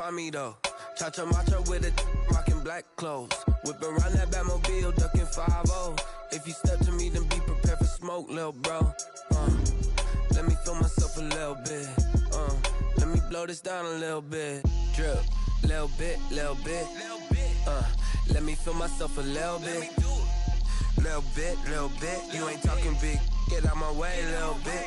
find me though. Cha-cha macha with a rockin' black clothes. Whip around that Batmobile, ducking 5-0. If you step to me, then be prepared for smoke, lil' bro. Let me feel myself a little bit. Let me blow this down a little bit. Drip, little bit, little bit. Let me feel myself a little bit. Little bit, little bit. You ain't talking big. Get out my way, little bit.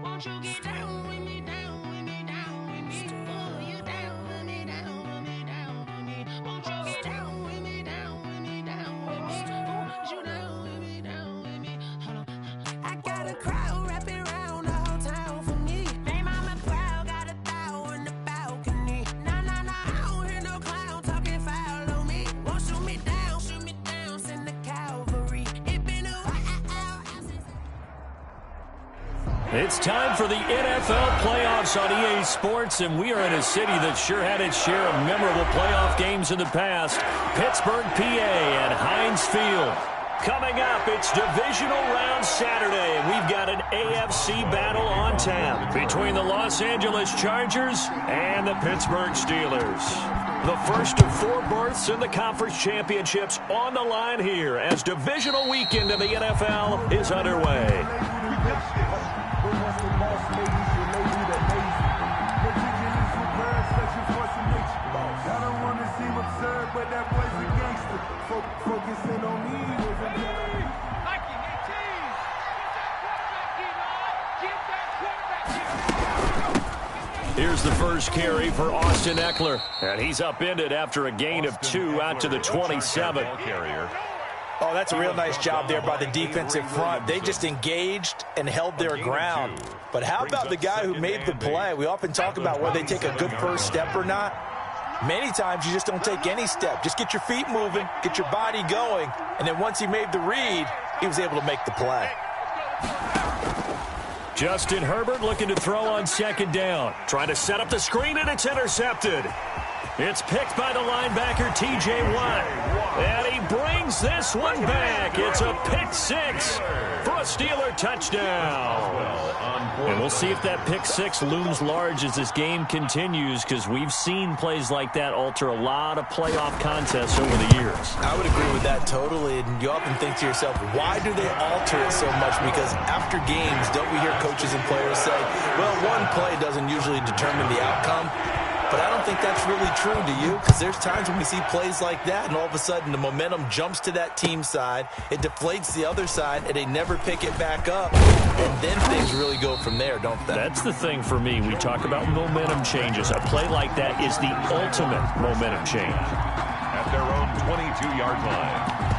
Won't you get down with me, down with me, down with me? Oh, you down with me, down with me, down with me. Won't you get down with me, down with me, down with me? Oh, you down with me, down with me? Hold on. I got a crowd wrapping around the whole town for me. Name on my crowd, got a thou in the balcony. Nah, I don't hear no clown talking foul on me. Won't shoot me down, send the cavalry. It been a while since. It's time for the NFL playoffs on EA Sports, and we are in a city that sure had its share of memorable playoff games in the past. Pittsburgh, PA at Heinz Field. Coming up, it's Divisional Round Saturday, and we've got an AFC battle on tap between the Los Angeles Chargers and the Pittsburgh Steelers. The first of 4 berths in the conference championships on the line here as divisional weekend in the NFL is underway. But that boy's a gangster. Focusing on me. Here's the first carry for Austin Ekeler. And he's upended after a gain of 2 out to the 27. Oh, that's a real nice job there by the defensive front. They just engaged and held their ground. But how about the guy who made the play? We often talk about whether they take a good first step or not. Many times you just don't take any step. Just get your feet moving, get your body going, and then once he made the read, he was able to make the play. Justin Herbert looking to throw on second down. Trying to set up the screen, and it's intercepted. It's picked by the linebacker, T.J. Watt. And he brings this one back. It's a pick 6 for a Steeler touchdown. And we'll see if that pick 6 looms large as this game continues, because we've seen plays like that alter a lot of playoff contests over the years. I would agree with that totally. And you often think to yourself, why do they alter it so much? Because after games, don't we hear coaches and players say, well, one play doesn't usually determine the outcome. But I don't think that's really true, do you? Because there's times when we see plays like that, and all of a sudden the momentum jumps to that team side, it deflates the other side, and they never pick it back up. And then things really go from there, don't they? That's the thing for me. We talk about momentum changes. A play like that is the ultimate momentum change. At their own 22-yard line.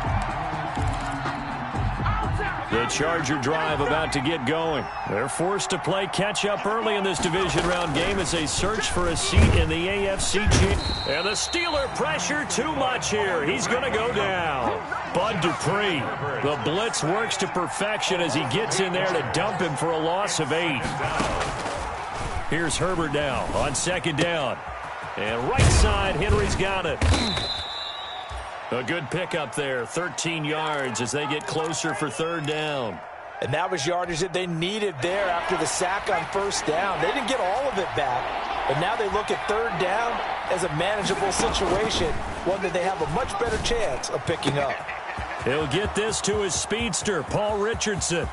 The Charger drive about to get going. They're forced to play catch-up early in this division round game as they search for a seat in the AFC Championship. And the Steeler pressure too much here. He's going to go down. Bud Dupree. The blitz works to perfection as he gets in there to dump him for a loss of 8. Here's Herbert now on second down. And right side, Henry's got it. A good pickup there, 13 yards as they get closer for third down. And that was yardage that they needed there after the sack on first down. They didn't get all of it back, but now they look at third down as a manageable situation, one that they have a much better chance of picking up. He'll get this to his speedster, Paul Richardson.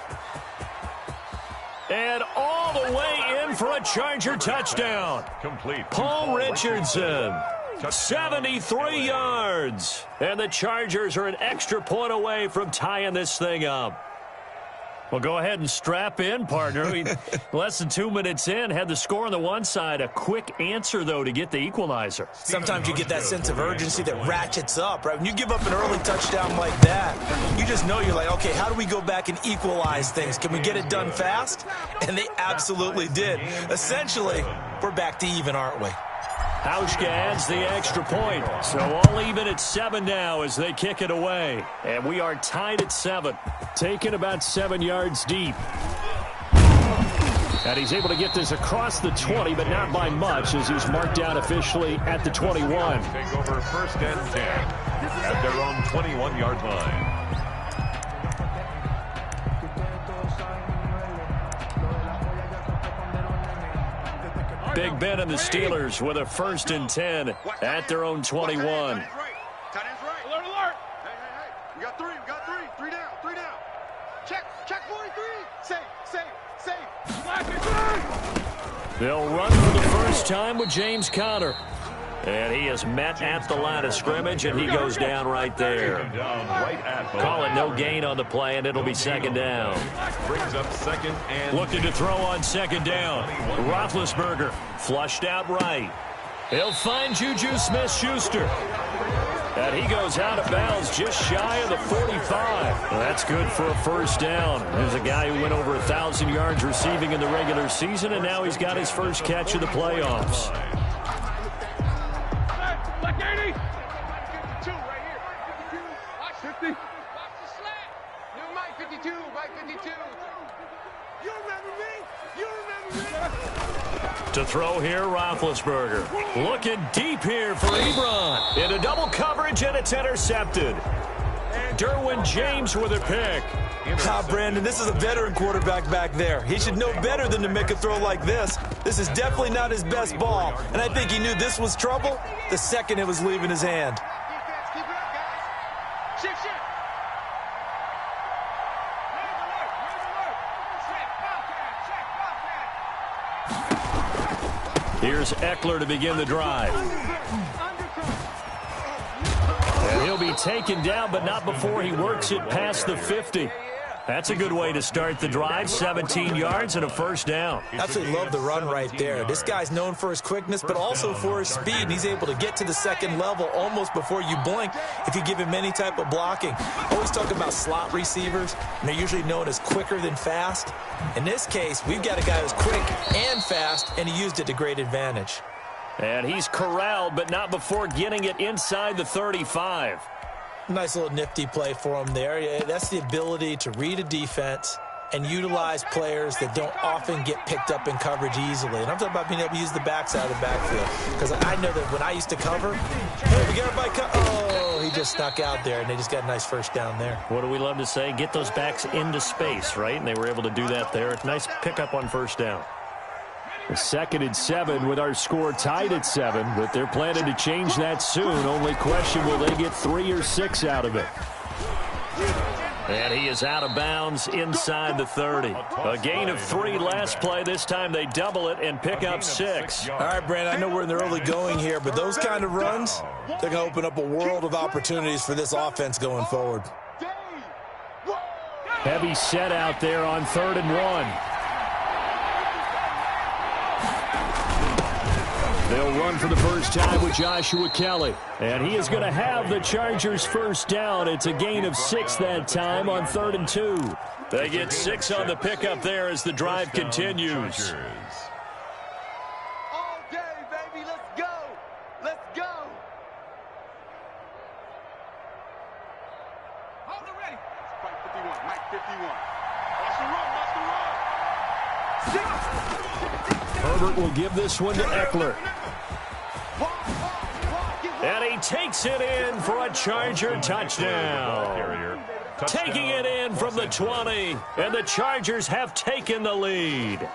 And all the way in for a Charger touchdown. Complete. Paul Richardson. 73 yards. And the Chargers are an extra point away from tying this thing up. Well, go ahead and strap in, partner. Less than 2 minutes in, had the score on the one side. A quick answer, though, to get the equalizer. Sometimes you get that sense of urgency that ratchets up, right? When you give up an early touchdown like that, you just know you're like, okay, how do we go back and equalize things? Can we get it done fast? And they absolutely did. Essentially, we're back to even, aren't we? Hauschka adds the extra point. So all even at 7 now as they kick it away. And we are tied at 7. Taken about 7 yards deep. And he's able to get this across the 20, but not by much as he's marked down officially at the 21. Take over 1st and 10 at their own 21-yard line. Big Ben and the Steelers with a 1st and 10 at their own 21. Tight end's right. Alert, alert. Hey. We got 3. Three down. Check 43. Safe. They'll run for the first time with James Conner. And he is met at the line of scrimmage, and he goes down right there. Call it no gain on the play, and it'll be 2nd down. Brings up 2nd and Looking to throw on 2nd down. Roethlisberger flushed out right. He'll find Juju Smith-Schuster. And he goes out of bounds just shy of the 45. Well, that's good for a 1st down. There's a guy who went over 1,000 yards receiving in the regular season, and now he's got his first catch of the playoffs. Black 80. 52 right here. 52. Watch 50. Watch the slant. New Mike 52. Mike 52. You remember me? To throw here, Roethlisberger. Looking deep here for Ebron. Into double coverage, and it's intercepted. Derwin James with a pick. Brandon, this is a veteran quarterback back there. He should know better than to make a throw like this. This is definitely not his best ball, and I think he knew this was trouble the second it was leaving his hand. Defense, keep it up, guys. Shift. Here's Eckler to begin the drive. And he'll be taken down, but not before he works it past the 50. That's a good way to start the drive. 17 yards and a 1st down. Absolutely love the run right there. This guy's known for his quickness, but also for his speed. He's able to get to the 2nd level almost before you blink if you give him any type of blocking. Always talk about slot receivers, and they're usually known as quicker than fast. In this case, we've got a guy who's quick and fast, and he used it to great advantage. And he's corralled, but not before getting it inside the 35. Nice little nifty play for him there. Yeah, that's the ability to read a defense and utilize players that don't often get picked up in coverage easily. And I'm talking about being able to use the backside of the backfield. Because I know that when I used to cover, hey, we got everybody oh, he just snuck out there, and they just got a nice 1st down there. What do we love to say? Get those backs into space, right? And they were able to do that there. Nice pickup on 1st down. 2nd and 7 with our score tied at 7, but they're planning to change that soon. Only question, will they get 3 or 6 out of it? And he is out of bounds inside the 30. A gain of 3 last play. This time they double it and pick up 6. All right, Brandon, I know we're in the early going here, but those kind of runs, they're going to open up a world of opportunities for this offense going forward. Heavy set out there on 3rd and 1. They'll run for the first time with Joshua Kelly. And he is going to have the Chargers' 1st down. It's a gain of 6 that time on 3rd and 2. They get 6 on the pickup there as the drive continues. All day, baby. Let's go. Hold it ready. Fight 51. Mike 51. Watch the run. Herbert will give this one to Eckler. And he takes it in for a Charger touchdown. Taking it in from the 20, and the Chargers have taken the lead.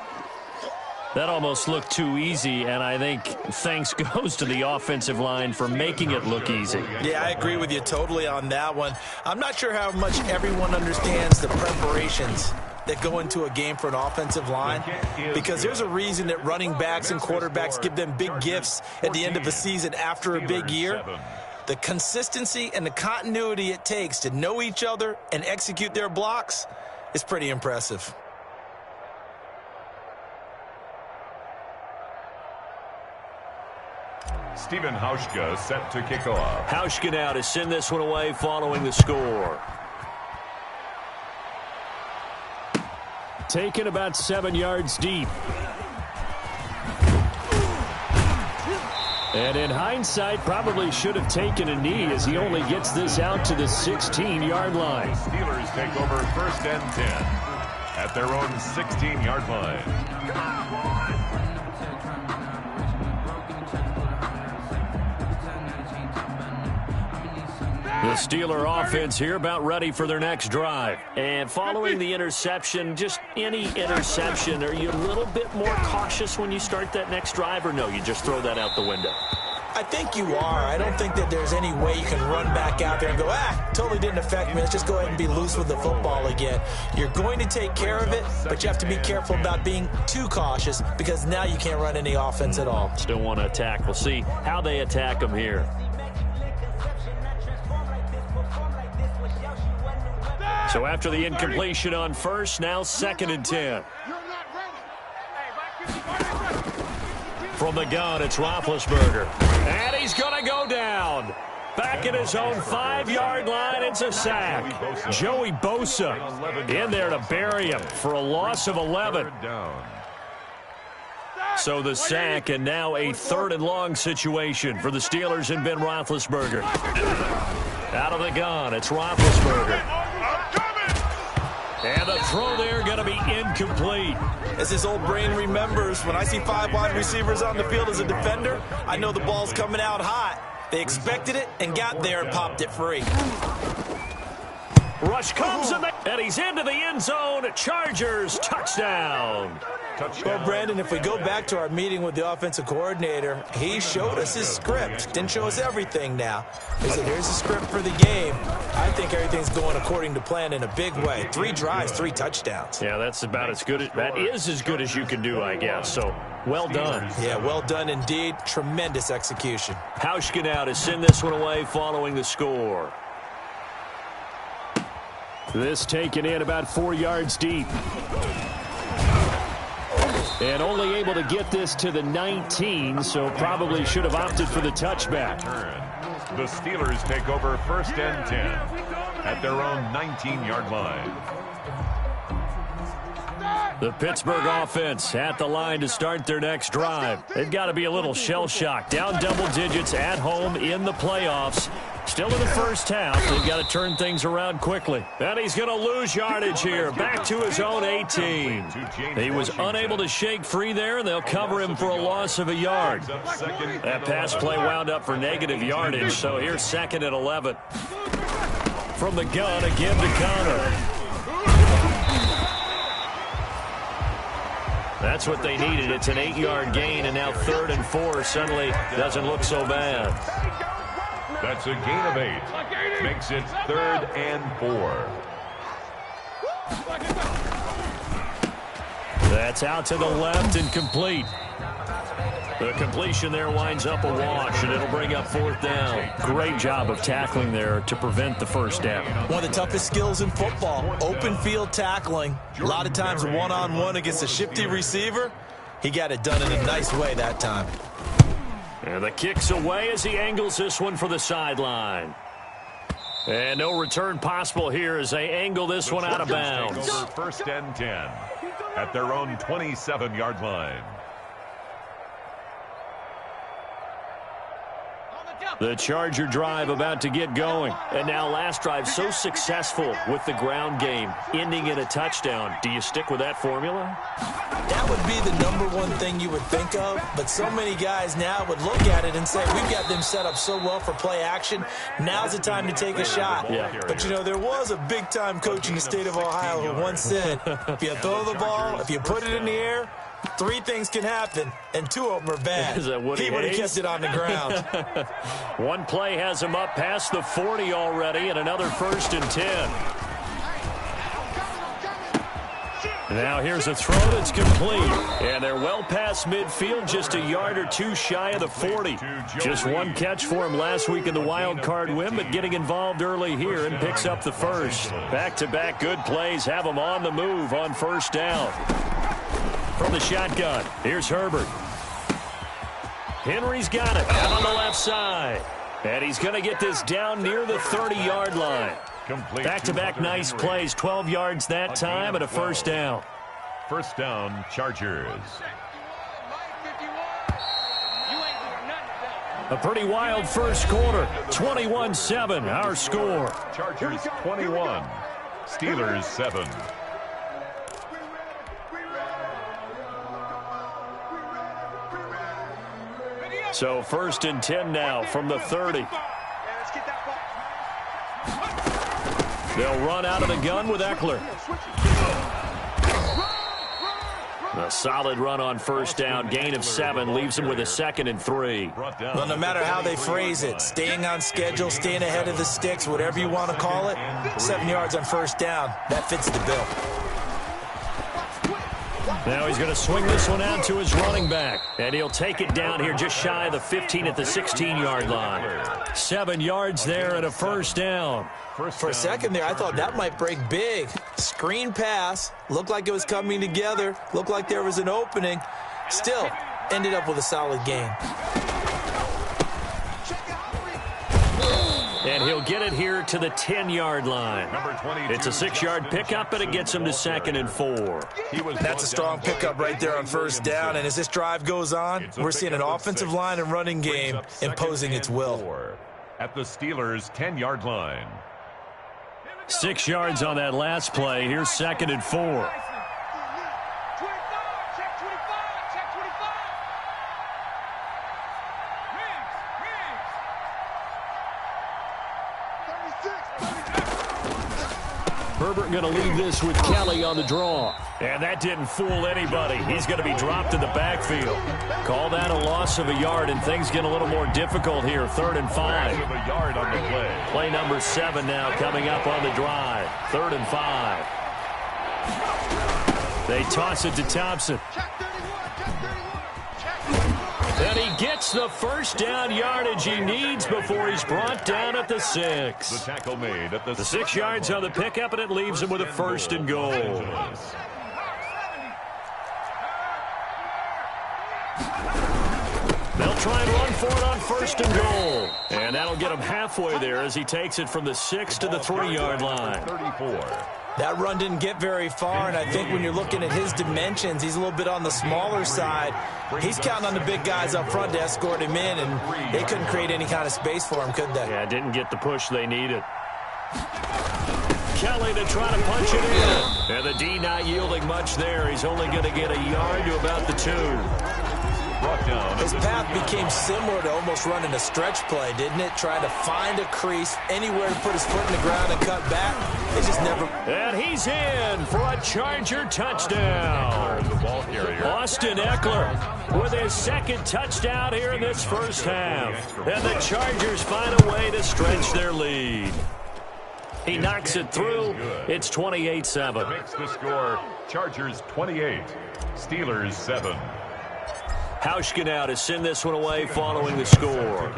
That almost looked too easy, and I think thanks goes to the offensive line for making it look easy. Yeah, I agree with you totally on that one. I'm not sure how much everyone understands the preparations that go into a game for an offensive line, because there's a reason that running backs and quarterbacks give them big gifts at the end of a season after a big year. The consistency and the continuity it takes to know each other and execute their blocks is pretty impressive. Stephen Hauschka set to kick off. Hauschka now to send this one away following the score. Taken about 7 yards deep. And in hindsight, probably should have taken a knee as he only gets this out to the 16-yard line. The Steelers take over 1st and 10 at their own 16-yard line. The Steeler offense here about ready for their next drive. And following the interception, just any interception, are you a little bit more cautious when you start that next drive, or no, you just throw that out the window? I think you are. I don't think that there's any way you can run back out there and go, totally didn't affect me. Let's just go ahead and be loose with the football again. You're going to take care of it, but you have to be careful about being too cautious because now you can't run any offense at all. Still want to attack. We'll see how they attack them here. So after the incompletion on first, now 2nd and 10. From the gun, it's Roethlisberger. And he's going to go down. Back at his own 5-yard line, it's a sack. Joey Bosa in there to bury him for a loss of 11. So the sack, and now a 3rd and long situation for the Steelers and Ben Roethlisberger. Out of the gun, it's Roethlisberger. And the throw there going to be incomplete. As his old brain remembers, when I see 5 wide receivers on the field as a defender, I know the ball's coming out hot. They expected it and got there and popped it free. Rush comes, and he's into the end zone. Chargers, touchdown. Well, Brandon, if we go back to our meeting with the offensive coordinator, he showed us his script. Didn't show us everything now. He said, here's the script for the game. I think everything's going according to plan in a big way. 3 drives, 3 touchdowns. Yeah, that's about as good. That is as good as you can do, I guess. So, well done. Yeah, well done indeed. Tremendous execution. Hauschka now to send this one away following the score. This taken in about 4 yards deep. And only able to get this to the 19, so probably should have opted for the touchback. The Steelers take over 1st and 10 at their own 19-yard line. The Pittsburgh offense at the line to start their next drive. They've got to be a little shell-shocked. Down double digits at home in the playoffs. Still in the first half. They've got to turn things around quickly. And he's going to lose yardage here. Back to his own 18. He was unable to shake free there, and they'll cover him for a loss of a yard. That pass play wound up for negative yardage, so here's 2nd and 11. From the gun, again to Connor. That's what they needed. It's an 8-yard gain, and now 3rd and 4 suddenly doesn't look so bad. That's a gain of 8. Makes it 3rd and 4. That's out to the left and complete. The completion there winds up a wash, and it'll bring up 4th down. Great job of tackling there to prevent the first down. One of the toughest skills in football, open field tackling. A lot of times one-on-one against a shifty receiver. He got it done in a nice way that time. And the kick's away as he angles this one for the sideline. And no return possible here as they angle this one out of bounds. Over 1st and 10 at their own 27-yard line. The Charger drive about to get going. And now last drive so successful with the ground game, ending in a touchdown. Do you stick with that formula? That would be the #1 thing you would think of, but so many guys now would look at it and say, we've got them set up so well for play action. Now's the time to take a shot. Yeah. But, you know, there was a big-time coach in the state of Ohio who once said, if you throw the ball, if you put it in the air, 3 things can happen, and 2 of them are bad. Is that Woody he would have Hayes? kept it on the ground. One play has him up past the 40 already, and another 1st and 10. Now here's a throw that's complete. And they're well past midfield, just a yard or 2 shy of the 40. Just 1 catch for him last week in the wild card win, but getting involved early here and picks up the first. Back-to-back good plays have him on the move on 1st down. From the shotgun, here's Herbert. Henry's got it out on the left side. And he's going to get this down near the 30-yard line. Back-to-back nice plays, 12 yards that time and a 1st down. 1st down, Chargers. A pretty wild first quarter. 21-7, our score. Chargers 21, Steelers 7. So 1st and 10 now from the 30. They'll run out of the gun with Eckler. A solid run on first down. Gain of 7 leaves them with a 2nd and 3. Well, no matter how they phrase it, staying on schedule, staying ahead of the sticks, whatever you want to call it, 7 yards on first down, that fits the bill. Now he's going to swing this one out to his running back. And he'll take it down here just shy of the 15 at the 16-yard line. 7 yards there and a first down. For a second there, I thought that might break big. Screen pass. Looked like it was coming together. Looked like there was an opening. Still, ended up with a solid gain. And he'll get it here to the 10-yard line. It's a 6-yard pickup, and it gets him to 2nd and 4. That's a strong pickup right there on first down. And as this drive goes on, we're seeing an offensive line and running game imposing its will. At the Steelers' 10-yard line. 6 yards on that last play. Here's 2nd and 4. Herbert going to leave this with Kelly on the draw. And that didn't fool anybody. He's going to be dropped in the backfield. Call that a loss of a yard, and things get a little more difficult here. 3rd and 5. A yard on the play. Play number 7 now coming up on the drive. 3rd and 5. They toss it to Thompson. And he gets the first down yardage he needs before he's brought down at the 6. The tackle made at the 6 yards on the pickup, and it leaves him with a 1st and goal. They'll try and run for it on 1st and goal. And that'll get him halfway there as he takes it from the 6 to the 3-yard line. 34. That run didn't get very far, and I think when you're looking at his dimensions, he's a little bit on the smaller side. He's counting on the big guys up front to escort him in, and they couldn't create any kind of space for him, could they? Yeah, didn't get the push they needed. Kelly to try to punch it in. And the D not yielding much there. He's only going to get a yard to about the 2. His path became similar to almost running a stretch play, didn't it? Trying to find a crease, anywhere to put his foot in the ground and cut back. It just never... And he's in for a Charger touchdown. Austin Eckler with his 2nd touchdown here in this first half. And the Chargers find a way to stretch their lead. He knocks it through. It's 28-7. Makes the score Chargers 28, Steelers 7. Hauschka now to send this one away following the score.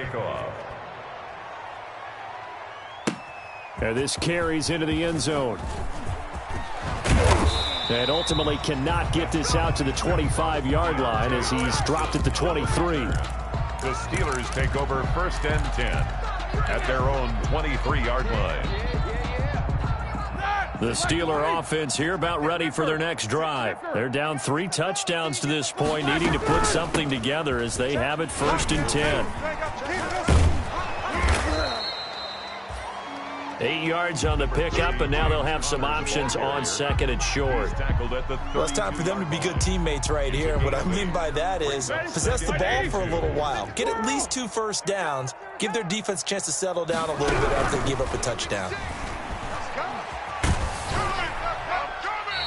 And this carries into the end zone. And ultimately cannot get this out to the 25-yard line as he's dropped at the 23. The Steelers take over 1st and 10 at their own 23-yard line. The Steeler offense here about ready for their next drive. They're down 3 touchdowns to this point, needing to put something together as they have it 1st and 10. 8 yards on the pickup, and now they'll have some options on 2nd and short. Well, it's time for them to be good teammates right here. And what I mean by that is possess the ball for a little while. Get at least 2 first downs. Give their defense a chance to settle down a little bit after they give up a touchdown.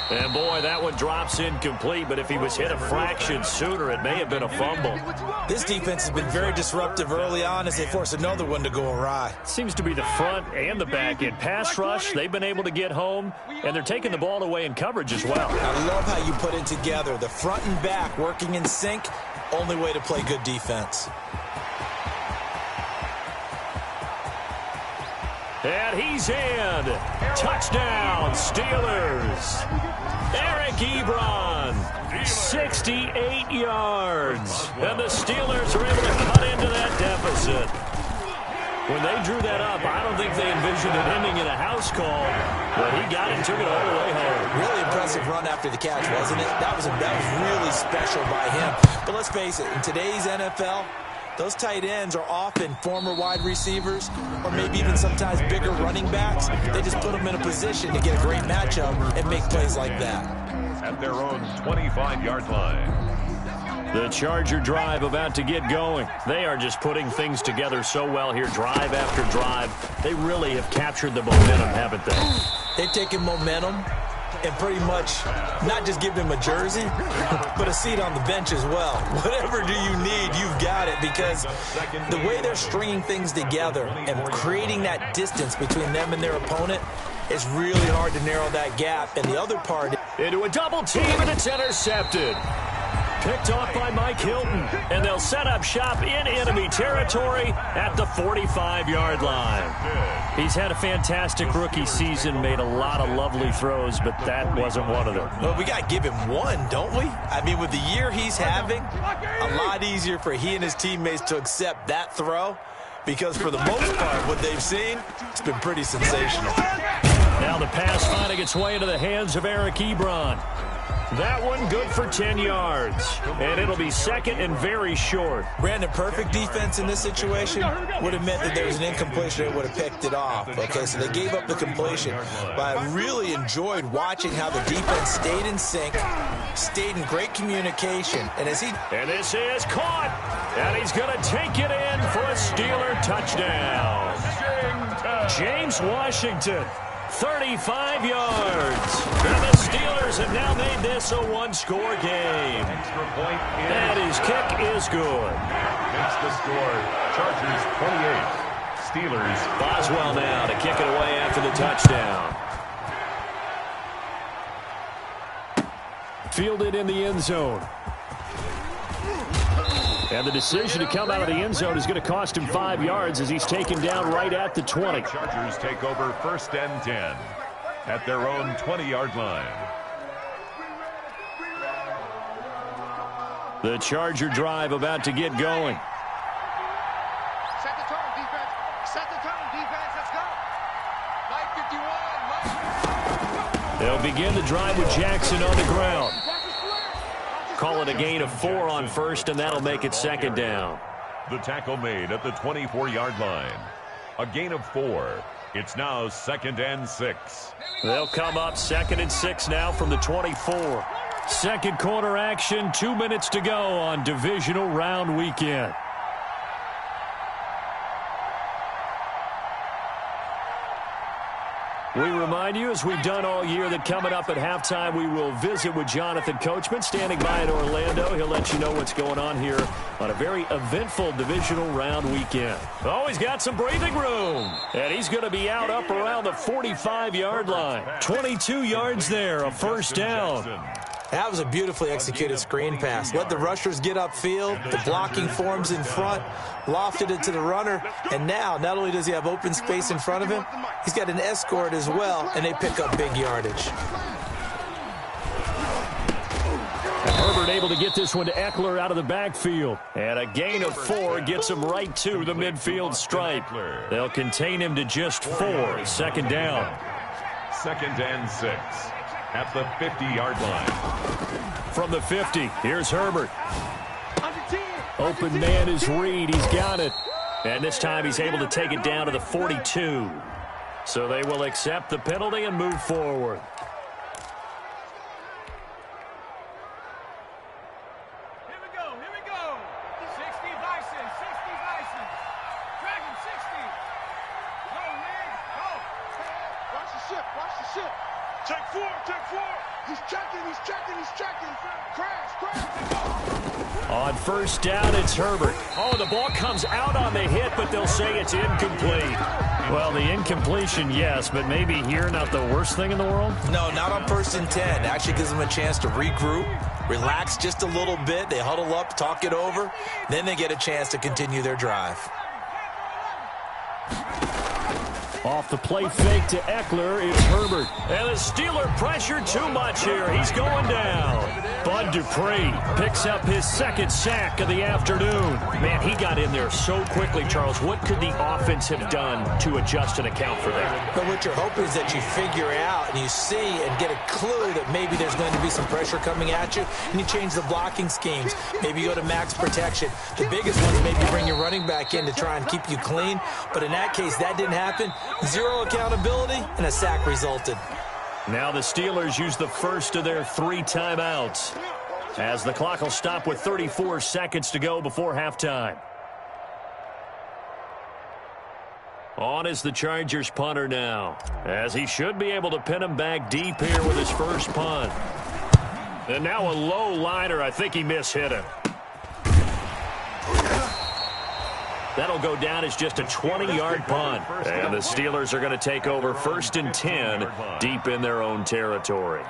And boy, that one drops incomplete, but if he was hit a fraction sooner, it may have been a fumble. This defense has been very disruptive early on as they force another one to go awry. Seems to be the front and the back end. Pass rush, they've been able to get home, and they're taking the ball away in coverage as well. I love how you put it together. The front and back working in sync, only way to play good defense. And he's in. Touchdown, Steelers. Eric Ebron, 68 yards. And the Steelers are able to cut into that deficit. When they drew that up, I don't think they envisioned it ending in a house call, but he got it and took it all the way home. Really impressive run after the catch, wasn't it? That was really special by him. But let's face it, in today's NFL, Those tight ends are often former wide receivers or maybe even sometimes bigger running backs. They just put them in a position to get a great matchup and make plays like that. At their own 25-yard line. The Charger drive about to get going. They are just putting things together so well here, drive after drive. They really have captured the momentum, haven't they? They've taken momentum and pretty much not just give him a jersey, but a seat on the bench as well. Whatever do you need, you've got it, because the way they're stringing things together and creating that distance between them and their opponent, it's really hard to narrow that gap. And the other part... Into a double team, and it's intercepted. Picked off by Mike Hilton, and they'll set up shop in enemy territory at the 45-yard line. He's had a fantastic rookie season, made a lot of lovely throws, but that wasn't one of them. Well, we got to give him one, don't we? I mean, with the year he's having, a lot easier for he and his teammates to accept that throw, because for the most part, what they've seen, it's been pretty sensational. Now the pass finding its way into the hands of Eric Ebron. That one good for 10 yards, and it'll be second and very short. Brandon, perfect defense in this situation would have meant that there was an incompletion. They would have picked it off. Okay, so they gave up the completion. But I really enjoyed watching how the defense stayed in sync, stayed in great communication. And this is caught, and he's going to take it in for a Steeler touchdown. James Washington. 35 yards. And the Steelers have now made this a one-score game. And his kick is good. Makes the score. Chargers 28. Steelers. Boswell now to kick it away after the touchdown. Fielded in the end zone. And the decision to come out of the end zone is going to cost him 5 yards as he's taken down right at the 20. Chargers take over first and 10 at their own 20-yard line. The Charger drive about to get going. Set the tone, defense. Set the tone, defense. Let's go. Mike 51. Mike. They'll begin the drive with Jackson on the ground. Call it a gain of 4 on first, and that'll make it second down. The tackle made at the 24-yard line. A gain of 4. It's now second and 6. They'll come up second and 6 now from the 24. Second quarter action, 2 minutes to go on divisional round weekend. We remind you, as we've done all year, that coming up at halftime, we will visit with Jonathan Coachman, standing by in Orlando. He'll let you know what's going on here on a very eventful divisional round weekend. Oh, he's got some breathing room. And he's going to be out up around the 45-yard line. 22 yards there, a first down. That was a beautifully executed screen pass. Let the rushers get upfield. The blocking forms in front. Lofted it to the runner. And now, not only does he have open space in front of him, he's got an escort as well, and they pick up big yardage. And Herbert able to get this one to Eckler out of the backfield. And a gain of 4 gets him right to the midfield stripe. They'll contain him to just 4. Second down. Second and 6. At the 50-yard line. From the 50, here's Herbert. Open man is Reed. He's got it. And this time he's able to take it down to the 42. So they will accept the penalty and move forward. Here we go. 60 Bison. Drag him, 60. Go, man. Go. Watch the ship. Check 4. He's checking. Crash. On first down, it's Herbert. Oh, the ball comes out on the hit, but they'll say it's incomplete. Well, the incompletion, yes, but maybe here not the worst thing in the world? No, not on first and 10. Actually gives them a chance to regroup, relax just a little bit. They huddle up, talk it over. Then they get a chance to continue their drive. Off the play fake to Eckler, it's Herbert. And the Steeler pressure too much here. He's going down. Bud Dupree picks up his second sack of the afternoon. Man, he got in there so quickly, Charles. What could the offense have done to adjust and account for that? But what you're hoping is that you figure out and you see and get a clue that maybe there's going to be some pressure coming at you, and you change the blocking schemes. Maybe you go to max protection. The biggest ones maybe bring your running back in to try and keep you clean. But in that case, that didn't happen. Zero accountability, and a sack resulted. Now the Steelers use the first of their 3 timeouts, as the clock will stop with 34 seconds to go before halftime. On is the Chargers punter now, as he should be able to pin him back deep here with his first punt. And now a low liner. I think he mishit him. That'll go down as just a 20-yard punt. And the Steelers are going to take over 1st and 10 deep in their own territory.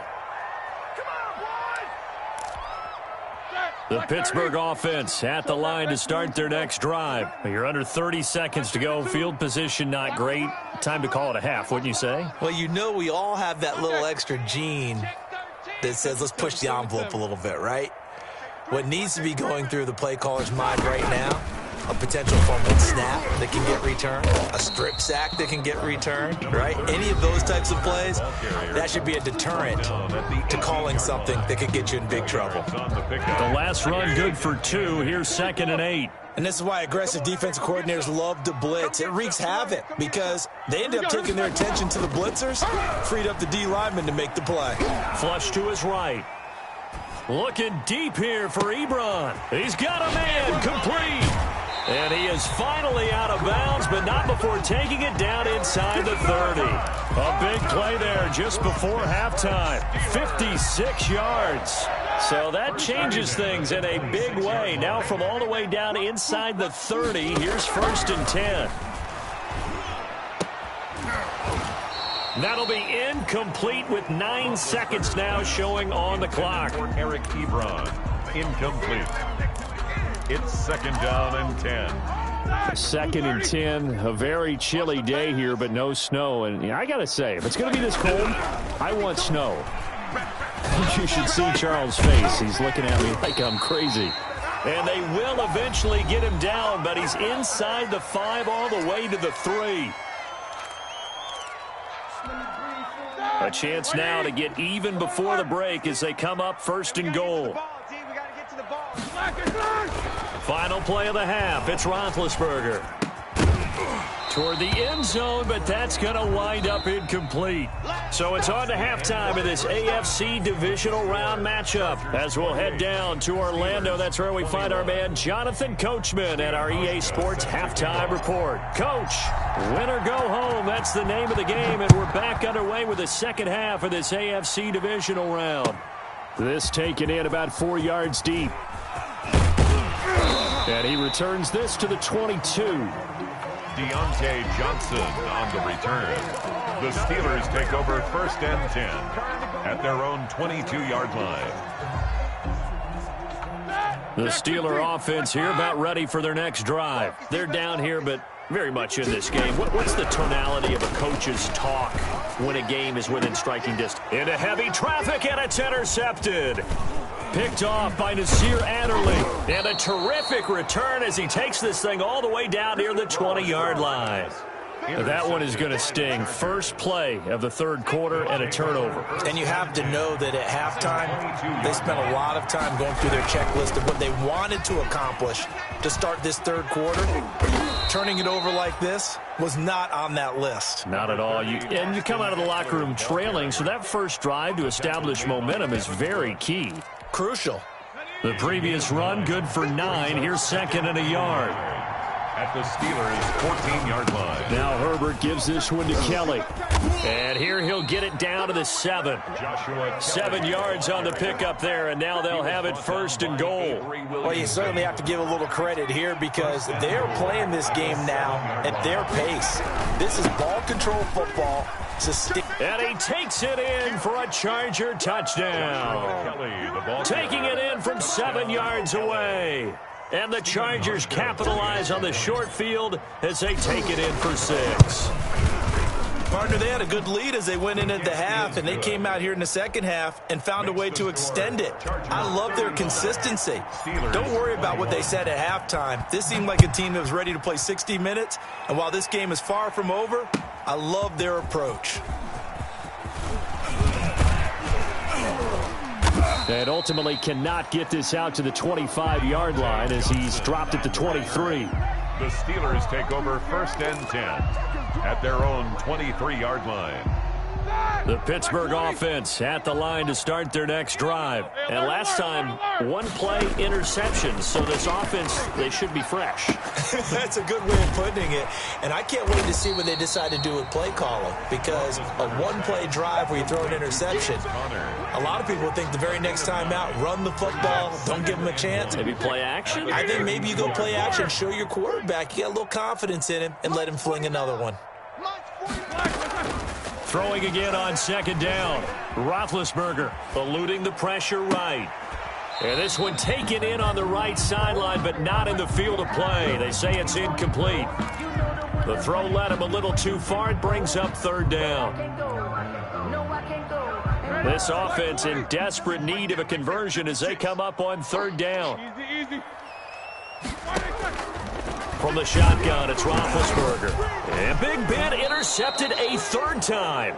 The Pittsburgh offense at the line to start their next drive. You're under 30 seconds to go. Field position not great. Time to call it a half, wouldn't you say? Well, you know we all have that little extra gene that says let's push the envelope a little bit, right? What needs to be going through the play caller's mind right now, a potential fumbled snap that can get returned, a strip sack that can get returned, right? Any of those types of plays, that should be a deterrent to calling something that could get you in big trouble. The last run good for 2. Here's 2nd and 8. And this is why aggressive defensive coordinators love to blitz. It wreaks havoc because they end up taking their attention to the blitzers, freed up the D lineman to make the play. Flush to his right. Looking deep here for Ebron. He's got a man, complete. And he is finally out of bounds, but not before taking it down inside the 30. A big play there just before halftime. 56 yards. So that changes things in a big way. Now from all the way down inside the 30, here's 1st and 10. That'll be incomplete with 9 seconds now showing on the clock. Eric Ebron, incomplete. It's 2nd down and 10. 2nd and 10, a very chilly day here, but no snow. And I got to say, if it's going to be this cold, I want snow. You should see Charles' face. He's looking at me like I'm crazy. And they will eventually get him down, but he's inside the 5 all the way to the 3. A chance now to get even before the break as they come up 1st and goal. Final play of the half. It's Roethlisberger toward the end zone, but that's going to wind up incomplete. So it's on to halftime of this AFC divisional round matchup as we'll head down to Orlando. That's where we find our man Jonathan Coachman at our EA Sports halftime report. Coach, win or go home. That's the name of the game, and we're back underway with the second half of this AFC divisional round. This taken in about 4 yards deep. And he returns this to the 22. Deontay Johnson on the return. The Steelers take over 1st and 10 at their own 22-yard line. The Steeler offense here about ready for their next drive. They're down here, but very much in this game. What's the tonality of a coach's talk when a game is within striking distance? Into heavy traffic, and it's intercepted. Picked off by Nasir Adderley. And a terrific return as he takes this thing all the way down near the 20-yard line. That one is going to sting. First play of the 3rd quarter and a turnover. And you have to know that at halftime, they spent a lot of time going through their checklist of what they wanted to accomplish to start this 3rd quarter. Turning it over like this was not on that list. Not at all. And you come out of the locker room trailing, so that first drive to establish momentum is very key. Crucial. The previous run, good for 9. Here's 2nd and a yard. At the Steelers' 14-yard line. Now Herbert gives this one to Kelly. And here he'll get it down to the 7. 7 yards on the pickup there, and now they'll have it 1st and goal. Well, you certainly have to give a little credit here because they're playing this game now at their pace. This is ball control football. And he takes it in for a Charger touchdown. Taking it in from 7 yards away. And the Chargers capitalize on the short field as they take it in for 6. Partner, they had a good lead as they went in at the half, and they came out here in the second half and found a way to extend it. I love their consistency. Don't worry about what they said at halftime. This seemed like a team that was ready to play 60 minutes, and while this game is far from over, I love their approach. And ultimately cannot get this out to the 25-yard line as he's dropped at the 23. The Steelers take over 1st and 10 at their own 23-yard line. The Pittsburgh offense at the line to start their next drive. And last time, one play interception. So this offense, they should be fresh. That's a good way of putting it. And I can't wait to see what they decide to do with play calling. Because a one-play drive where you throw an interception, a lot of people think the very next time out, run the football, don't give them a chance. Maybe play action? I think maybe you go play action, show your quarterback you got a little confidence in him, and let him fling another one. Throwing again on 2nd down. Roethlisberger eluding the pressure right. And this one taken in on the right sideline, but not in the field of play. They say it's incomplete. The throw led him a little too far. It brings up 3rd down. This offense in desperate need of a conversion as they come up on 3rd down. From the shotgun, it's Roethlisberger. And Big Ben intercepted a 3rd time.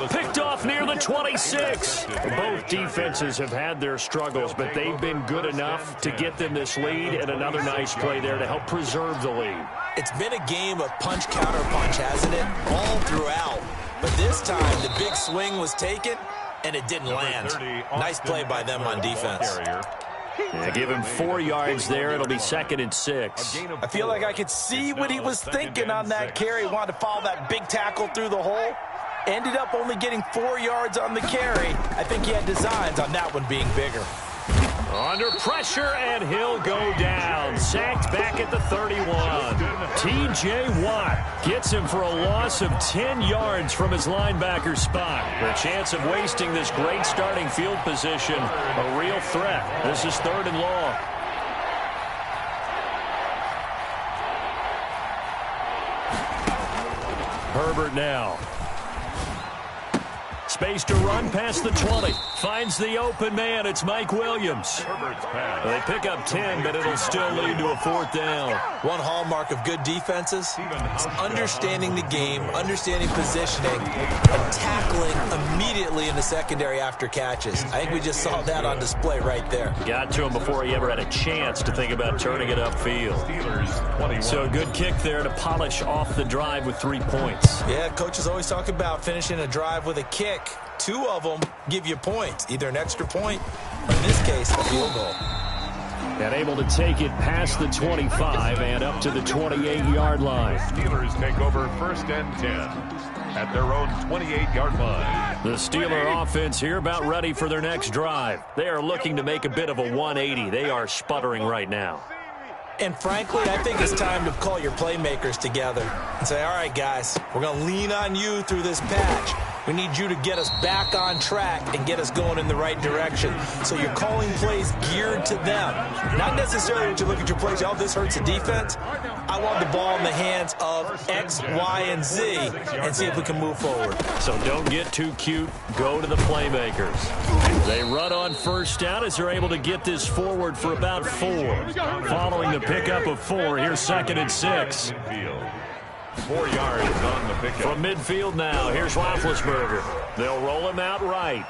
Picked off near the 26. Both defenses have had their struggles, but they've been good enough to get them this lead, and another nice play there to help preserve the lead. It's been a game of punch, counter punch, hasn't it? All throughout. But this time, the big swing was taken, and it didn't land. Nice play by them on defense. Yeah, give him 4 yards there. It'll be 2nd and 6. I feel like I could see what he was thinking on that carry. He wanted to follow that big tackle through the hole. Ended up only getting 4 yards on the carry. I think he had designs on that one being bigger. Under pressure, and he'll go down. Sacked back at the 31. T.J. Watt gets him for a loss of 10 yards from his linebacker spot. The chance of wasting this great starting field position, a real threat. This is 3rd and long. Herbert now. Space to run past the 20. Finds the open man. It's Mike Williams. They pick up 10, but it'll still lead to a 4th down. One hallmark of good defenses is understanding the game, understanding positioning, and tackling immediately in the secondary after catches. I think we just saw that on display right there. Got to him before he ever had a chance to think about turning it upfield. So a good kick there to polish off the drive with 3 points. Yeah, coaches always talk about finishing a drive with a kick. 2 of them give you points, either an extra point or, in this case, a field goal. And able to take it past the 25 and up to the 28-yard line. Steelers take over 1st and 10 at their own 28-yard line. The Steeler offense here about ready for their next drive. They are looking to make a bit of a 180. They are sputtering right now. And frankly, I think it's time to call your playmakers together and say, all right, guys, we're going to lean on you through this patch. We need you to get us back on track and get us going in the right direction. So you're calling plays geared to them. Not necessarily when you look at your plays, oh, this hurts the defense. I want the ball in the hands of X, Y, and Z and see if we can move forward. So don't get too cute. Go to the playmakers. They run on 1st down as they're able to get this forward for about 4. Following the pickup of 4, here's 2nd and 6. 4 yards on the pickup. From midfield now, here's Roethlisberger. They'll roll him out right.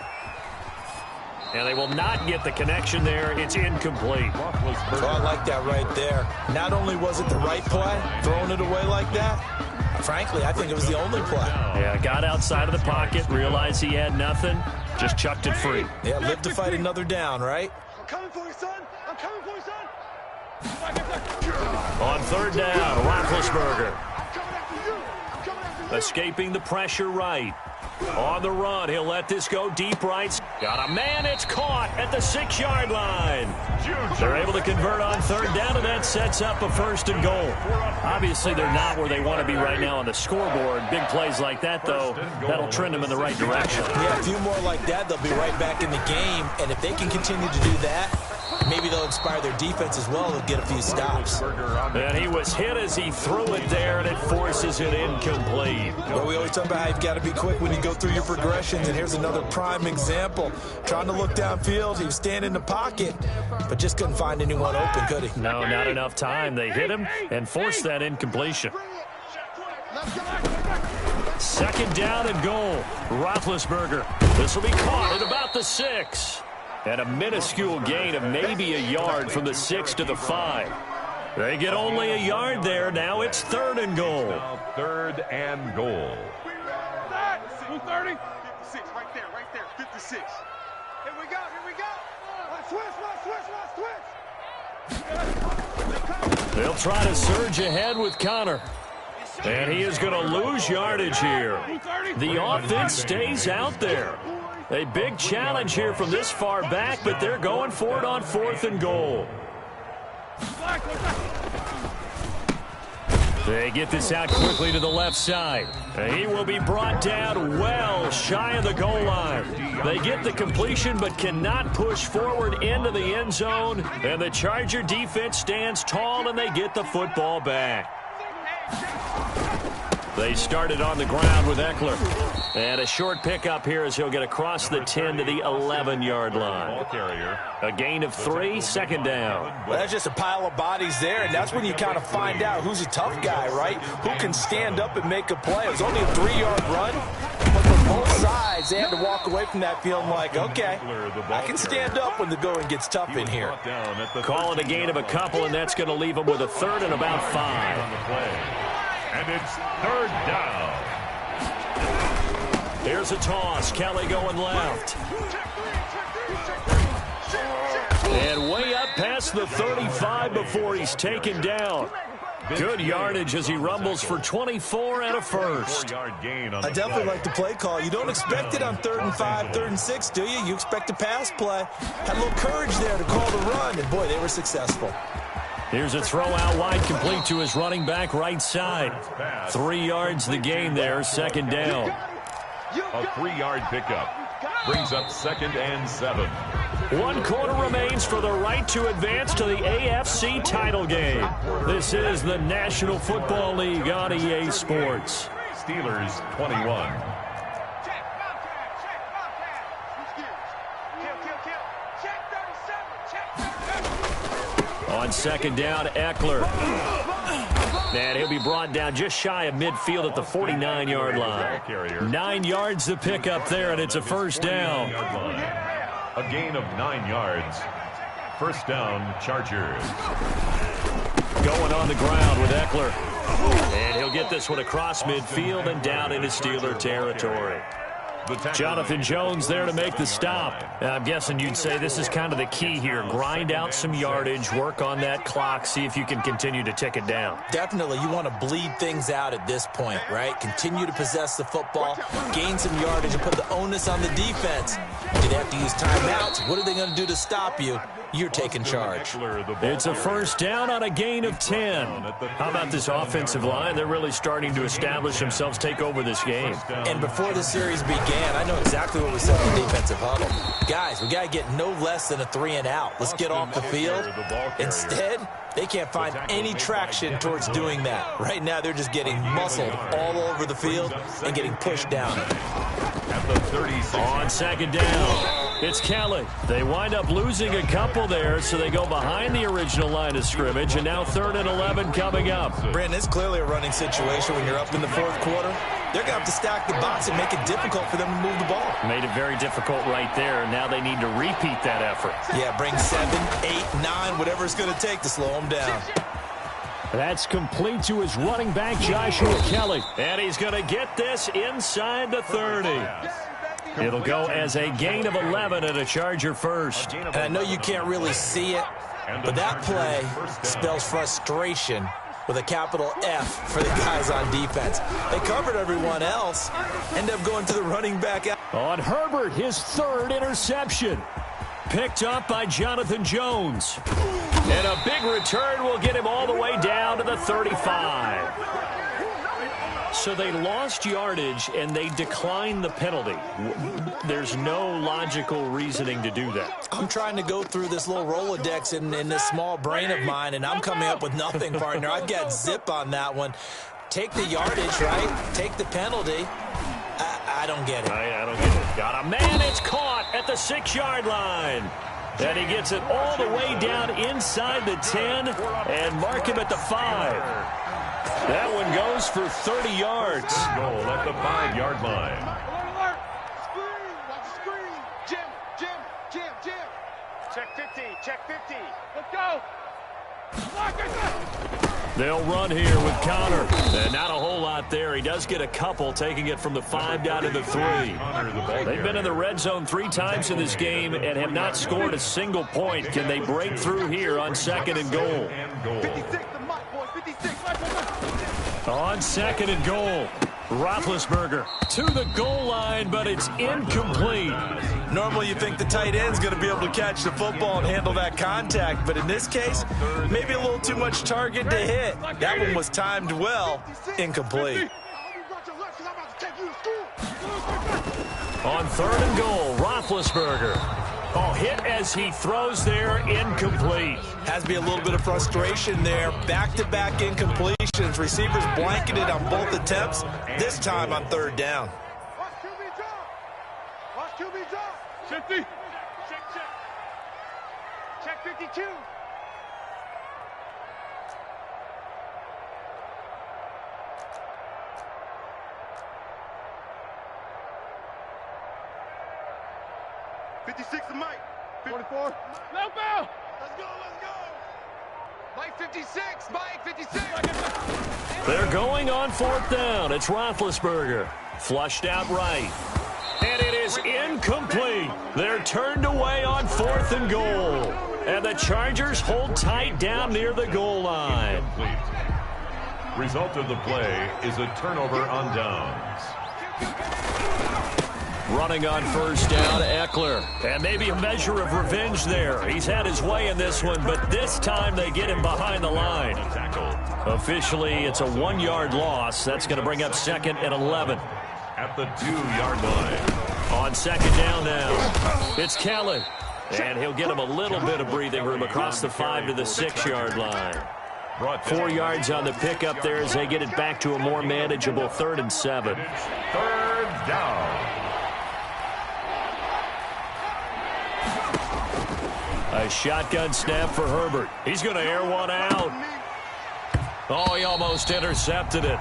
And they will not get the connection there. It's incomplete. So I like that right there. Not only was it the right play, throwing it away like that, frankly, I think it was the only play. Yeah, got outside of the pocket, realized he had nothing, just chucked it free. Yeah, live to fight another down, right? I'm coming for you, son. I'm coming for you, son. On 3rd down, Roethlisberger. Escaping the pressure right. On the run, he'll let this go deep right. Got a man, it's caught at the 6-yard line. They're able to convert on 3rd down, and that sets up a 1st and goal. Obviously, they're not where they want to be right now on the scoreboard. Big plays like that, though, that'll trend them in the right direction. Yeah, a few more like that, they'll be right back in the game. And if they can continue to do that, Maybe they'll inspire their defense as well and get a few stops. And he was hit as he threw it there, and it forces it incomplete. Well, we always talk about how you've got to be quick when you go through your progressions, and here's another prime example. Trying to look downfield, he was standing in the pocket, but just couldn't find anyone open, could he? No, not enough time. They hit him and forced that incompletion. Second down and goal. Roethlisberger. This will be caught at about the 6. And a minuscule gain of maybe a yard from the 6 to the 5. They get only a yard there. Now it's 3rd and goal. Now 3rd and goal. 230. 56, right there, 56. Here we go. Switch. They'll try to surge ahead with Connor. And he is going to lose yardage here. The offense stays out there. A big challenge here from this far back, but they're going for it on 4th and goal. They get this out quickly to the left side. He will be brought down well shy of the goal line. They get the completion but cannot push forward into the end zone. And the Charger defense stands tall and they get the football back. They started on the ground with Eckler. And a short pickup here as he'll get across the 10 to the 11-yard line. A gain of 3, 2nd down. Well, that's just a pile of bodies there, and that's when you kind of find out who's a tough guy, right? Who can stand up and make a play. It was only a 3-yard run, but for both sides, they had to walk away from that feeling like, okay, I can stand up when the going gets tough in here. Call it a gain of a couple, and that's going to leave them with a 3rd and about 5. And it's 3rd down. Here's a toss. Kelly going left. And way up past the 35 before he's taken down. Good yardage as he rumbles for 24 and a first. I definitely like the play call. You don't expect it on 3rd and 5, 3rd and 6, do you? You expect a pass play. Had a little courage there to call the run, and boy, they were successful. Here's a throw out wide, complete to his running back right side. 3 yards the gain there, 2nd down. A 3-yard pickup brings up 2nd and 7. 1 quarter remains for the right to advance to the AFC title game. This is the National Football League on EA Sports. Steelers 21. On 2nd down, Eckler. And he'll be brought down just shy of midfield at the 49-yard line. 9 yards to pick up there, and it's a 1st down. A gain of 9 yards. 1st down, Chargers. Going on the ground with Eckler. And he'll get this one across midfield and down into Steeler territory. Jonathan Jones there to make the stop. I'm guessing you'd say this is kind of the key here. Grind out some yardage, work on that clock, see if you can continue to tick it down. Definitely, you want to bleed things out at this point, right? Continue to possess the football, gain some yardage, and put the onus on the defense. Do they have to use timeouts? What are they going to do to stop you? You're taking charge. It's a 1st down on a gain of 10. How about this offensive line? They're really starting to establish themselves, take over this game. And before the series began, I know exactly what we said in the defensive huddle. Guys, we got to get no less than a 3 and out. Let's get off the field. Instead, they can't find any traction towards doing that. Right now, they're just getting muscled all over the field and getting pushed down. On 2nd down, it's Kelly. They wind up losing a couple there, so they go behind the original line of scrimmage, and now 3rd and 11 coming up. Brandon, it's clearly a running situation when you're up in the 4th quarter. They're going to have to stack the box and make it difficult for them to move the ball. Made it very difficult right there, and now they need to repeat that effort. Yeah, bring 7, 8, 9, whatever it's going to take to slow them down. That's complete to his running back, Joshua Kelly. And he's going to get this inside the 30. It'll go as a gain of 11 and a Charger 1st. And I know you can't really see it, but that play spells frustration with a capital F for the guys on defense. They covered everyone else, end up going to the running back out. On Herbert, his 3rd interception. Picked up by Jonathan Jones. And a big return will get him all the way down to the 35. So they lost yardage, and they declined the penalty. There's no logical reasoning to do that. I'm trying to go through this little Rolodex in this small brain of mine, and I'm coming up with nothing, partner. I've got zip on that one. Take the yardage, right? Take the penalty. I don't get it. I don't get it. Got a man. It's caught at the 6-yard line. And he gets it all the way down inside the 10 and mark him at the 5. That one goes for 30 yards. Goal at the 5-yard line. Alert! Screen! Watch the screen! Jim! Check 50, check 50. Let's go! They'll run here with Connor. And not a whole lot there. He does get a couple, taking it from the 5 down to the 3. They've been in the red zone 3 times in this game and have not scored a single point. Can they break through here on 2nd and goal? 56, the mic, boys, 56. On 2nd and goal, Roethlisberger to the goal line, but it's incomplete. Normally you think the tight end's going to be able to catch the football and handle that contact, but in this case, maybe a little too much target to hit. That one was timed well, incomplete. On 3rd and goal, Roethlisberger. Oh, hit as he throws there, incomplete. Has to be a little bit of frustration there. Back-to-back incompletions. Receivers blanketed on both attempts, this time on 3rd down. Watch QB drop. 50. Check 52. The mic. 44. No bell. Let's go. Mike 56. Mike 56. They're going on 4th down. It's Roethlisberger. Flushed out right. And it is incomplete. They're turned away on 4th and goal. And the Chargers hold tight down near the goal line. Result of the play is a turnover on downs. Running on 1st down, Eckler. And maybe a measure of revenge there. He's had his way in this one, but this time they get him behind the line. Officially, it's a 1-yard loss. That's going to bring up 2nd and 11. At the 2-yard line. On 2nd down now, it's Kelly. And he'll get him a little bit of breathing room across the 5 to the 6-yard line. 4 yards on the pickup there as they get it back to a more manageable 3rd and 7. 3rd down. A shotgun snap for Herbert. He's going to air one out. Oh, he almost intercepted it.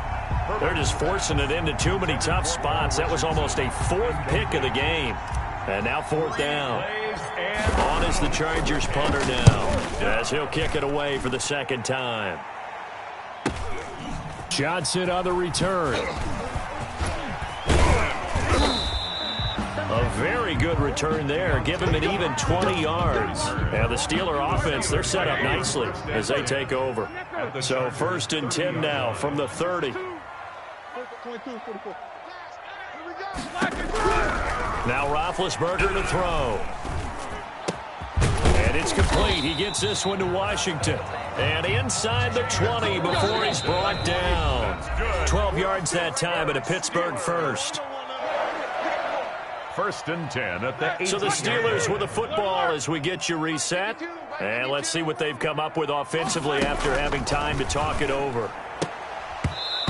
They're just forcing it into too many tough spots. That was almost a 4th pick of the game. And now 4th down. On is the Chargers punter now, as he'll kick it away for the 2nd time. Johnson on the return. A very good return there. Give him an even 20 yards. Now the Steeler offense, they're set up nicely as they take over. So 1st and 10 now from the 30. Now Roethlisberger to throw. And it's complete. He gets this one to Washington. And inside the 20 before he's brought down. 12 yards that time and a Pittsburgh 1st. 1st and 10 at the 8. So the Steelers with the football as we get you reset. And let's see what they've come up with offensively after having time to talk it over.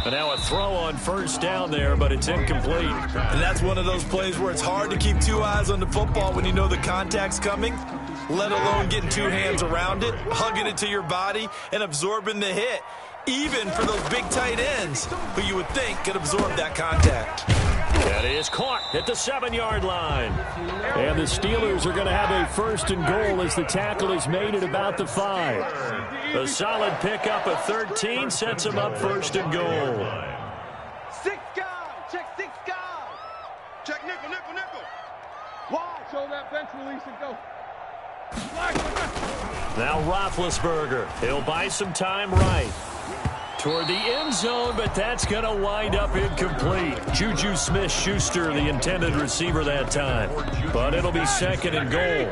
And now a throw on 1st down there, but it's incomplete. And that's one of those plays where it's hard to keep 2 eyes on the football when you know the contact's coming, let alone getting 2 hands around it, hugging it to your body, and absorbing the hit, even for those big tight ends who you would think could absorb that contact. That is caught at the 7-yard line. And the Steelers are going to have a 1st and goal as the tackle is made at about the 5. A solid pickup of 13 sets them up 1st and goal. 6 guys. Check 6 guys. Check nickel. Wide. Show that bench release and go. Now Roethlisberger. He'll buy some time right. Toward the end zone, but that's going to wind up incomplete. Juju Smith-Schuster, the intended receiver that time. But it'll be 2nd and goal.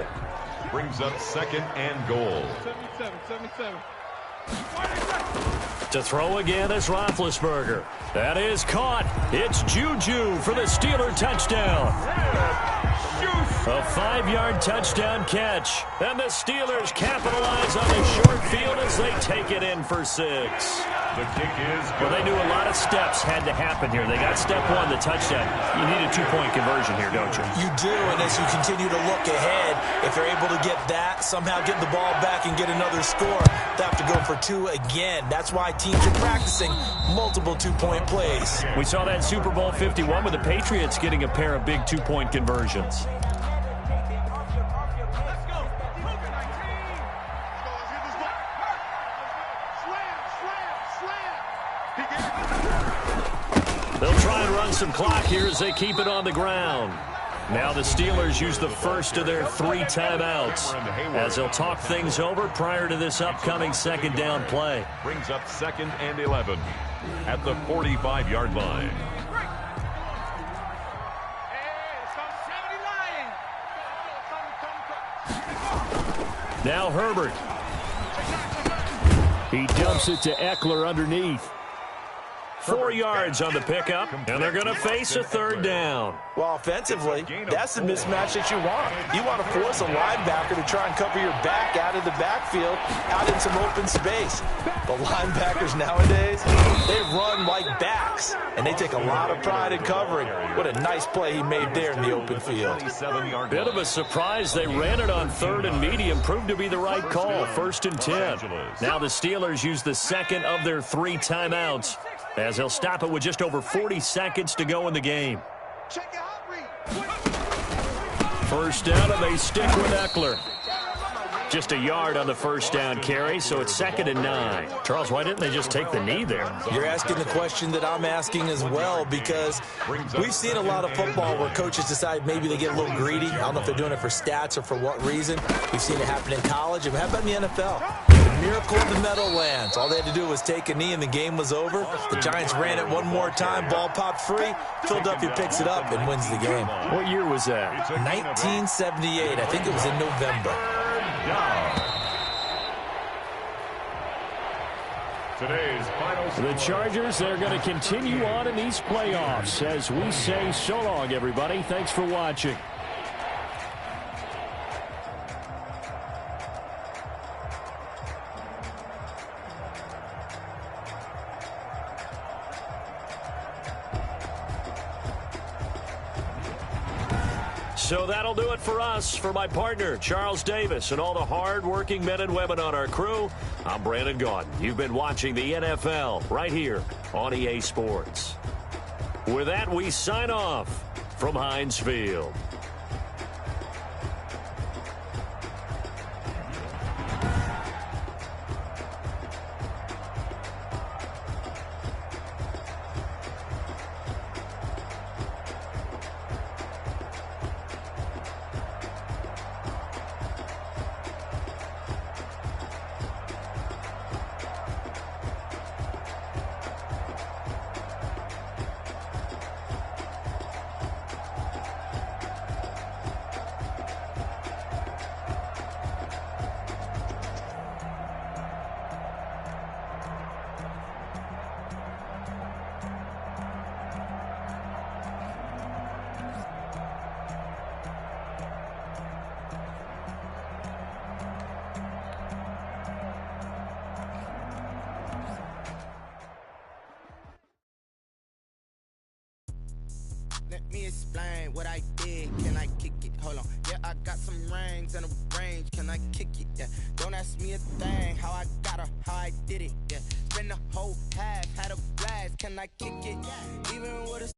Brings up 2nd and goal. 77. To throw again is Roethlisberger. That is caught. It's Juju for the Steeler touchdown. A 5-yard touchdown catch. And the Steelers capitalize on the short field as they take it in for 6. The kick is good. Well, they knew a lot of steps had to happen here. They got step 1, the touchdown. You need a 2-point conversion here, don't you? You do, and as you continue to look ahead, if they're able to get that, somehow get the ball back and get another score, they have to go for 2 again. That's why teams are practicing multiple 2-point plays. We saw that Super Bowl 51 with the Patriots getting a pair of big 2-point conversions. They'll try and run some clock here as they keep it on the ground. Now the Steelers use the first of their 3 timeouts as they'll talk things over prior to this upcoming second down play. Brings up 2nd and 11 at the 45-yard line. Now Herbert. He dumps it to Eckler underneath. 4 yards on the pickup, and they're going to face a 3rd down. Well, offensively, that's the mismatch that you want. You want to force a linebacker to try and cover your back out of the backfield, out in some open space. The linebackers nowadays, they run like backs, and they take a lot of pride in covering. What a nice play he made there in the open field. Bit of a surprise. They ran it on 3rd and medium. Proved to be the right call. 1st and 10. Now the Steelers use the second of their 3 timeouts, as they'll stop it with just over 40 seconds to go in the game. First down, and they stick with Eckler. Just a yard on the first down carry, so it's 2nd and 9. Charles, why didn't they just take the knee there? You're asking the question that I'm asking as well, because we've seen a lot of football where coaches decide maybe they get a little greedy. I don't know if they're doing it for stats or for what reason. We've seen it happen in college, and how about in the NFL? The miracle of the Meadowlands. All they had to do was take a knee, and the game was over. The Giants ran it one more time, ball popped free. Philadelphia picks it up and wins the game. What year was that? 1978. I think it was in November. Today's final score. The Chargers, they're going to continue on in these playoffs as we say so long, everybody. Thanks for watching. So that'll do it for us. For my partner, Charles Davis, and all the hard-working men and women on our crew, I'm Brandon Gaudin. You've been watching the NFL right here on EA Sports. With that, we sign off from Heinz Field. Let me explain what I did. Can I kick it? Hold on. Yeah, I got some rings and a range. Can I kick it? Yeah. Don't ask me a thing. How I got her, how I did it. Yeah. Spend the whole half, had a blast. Can I kick it? Even with a